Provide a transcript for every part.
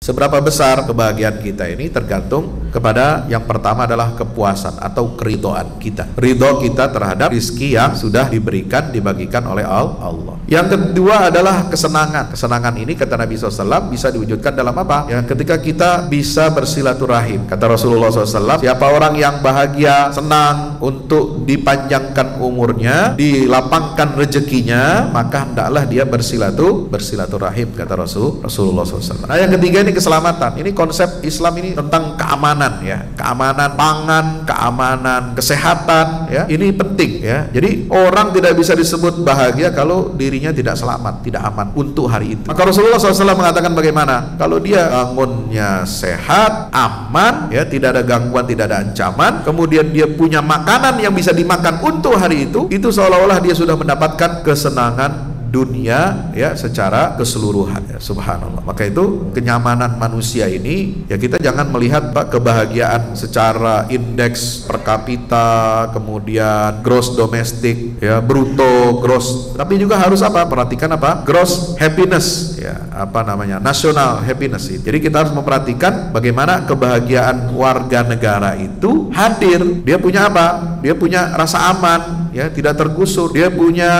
Seberapa besar kebahagiaan kita ini tergantung kepada yang pertama adalah kepuasan atau keridhaan kita. Ridho kita terhadap rizki yang sudah diberikan, dibagikan oleh Allah. Yang kedua adalah kesenangan. Kesenangan ini kata Nabi SAW bisa diwujudkan dalam apa? Ya, ketika kita bisa bersilaturahim. Kata Rasulullah SAW, siapa orang yang bahagia, senang untuk dipanjangkan umurnya, dilapangkan rezekinya, maka hendaklah dia bersilaturahim, kata Rasulullah SAW. Nah, yang ketiga ini keselamatan. Ini konsep Islam ini tentang keamanan, ya, keamanan pangan, keamanan kesehatan, ya, ini penting, ya. Jadi orang tidak bisa disebut bahagia kalau dirinya tidak selamat, tidak aman untuk hari itu. Maka Rasulullah SAW mengatakan bagaimana? Kalau dia bangunnya sehat, aman, ya, tidak ada gangguan, tidak ada ancaman, kemudian dia punya makanan yang bisa dimakan untuk hari itu seolah-olah dia sudah mendapatkan kesenangan dunia, ya, secara keseluruhan, ya. Subhanallah. Maka itu kenyamanan manusia ini, ya, kita jangan melihat kebahagiaan secara indeks per kapita, kemudian gross domestic, ya, bruto, gross, tapi juga harus apa? Perhatikan apa? Gross happiness, ya, apa namanya? National happiness. Jadi kita harus memperhatikan bagaimana kebahagiaan warga negara itu hadir. Dia punya apa? Dia punya rasa aman, ya, tidak tergusur, dia punya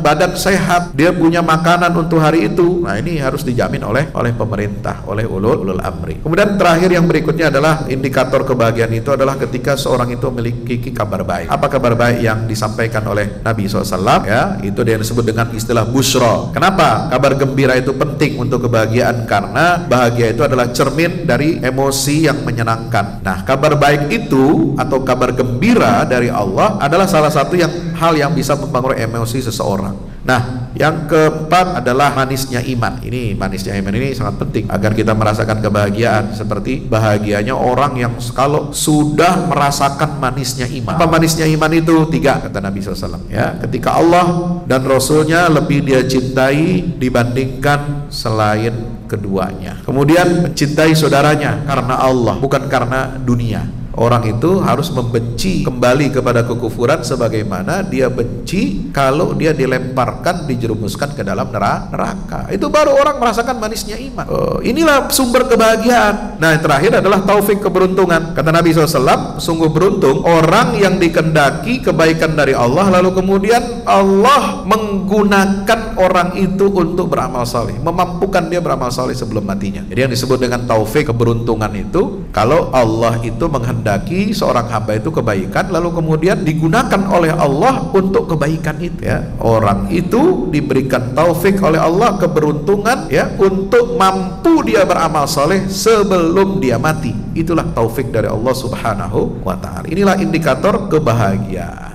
badan sehat, dia punya makanan untuk hari itu. Nah, ini harus dijamin oleh pemerintah, oleh ulul amri. Kemudian terakhir yang berikutnya adalah indikator kebahagiaan itu adalah ketika seorang itu memiliki kabar baik. Apa kabar baik yang disampaikan oleh Nabi SAW? Ya, itu dia disebut dengan istilah busyra. Kenapa kabar gembira itu penting untuk kebahagiaan? Karena bahagia itu adalah cermin dari emosi yang menyenangkan. Nah, kabar baik itu atau kabar gembira dari Allah adalah salah satu hal yang bisa mempengaruhi emosi seseorang. Nah, yang keempat adalah manisnya iman. Ini manisnya iman ini sangat penting agar kita merasakan kebahagiaan. Seperti bahagianya orang yang kalau sudah merasakan manisnya iman. Apa manisnya iman itu? 3, kata Nabi SAW, ya, ketika Allah dan Rasulnya lebih dia cintai dibandingkan selain keduanya. Kemudian mencintai saudaranya karena Allah, bukan karena dunia. Orang itu harus membenci kembali kepada kekufuran sebagaimana dia benci kalau dia dilemparkan, dijerumuskan ke dalam neraka. Itu baru orang merasakan manisnya iman. Inilah sumber kebahagiaan. Nah, yang terakhir adalah taufik, keberuntungan. Kata Nabi SAW, sungguh beruntung orang yang dikehendaki kebaikan dari Allah, lalu kemudian Allah menggunakan orang itu untuk beramal saleh, memampukan dia beramal saleh sebelum matinya. Jadi yang disebut dengan taufik, keberuntungan itu kalau Allah itu menghendaki seorang hamba itu kebaikan, lalu kemudian digunakan oleh Allah untuk kebaikan itu, ya. Orang itu diberikan taufik oleh Allah, keberuntungan, ya, untuk mampu dia beramal saleh sebelum dia mati. Itulah taufik dari Allah Subhanahu wa ta'ala. Inilah indikator kebahagiaan.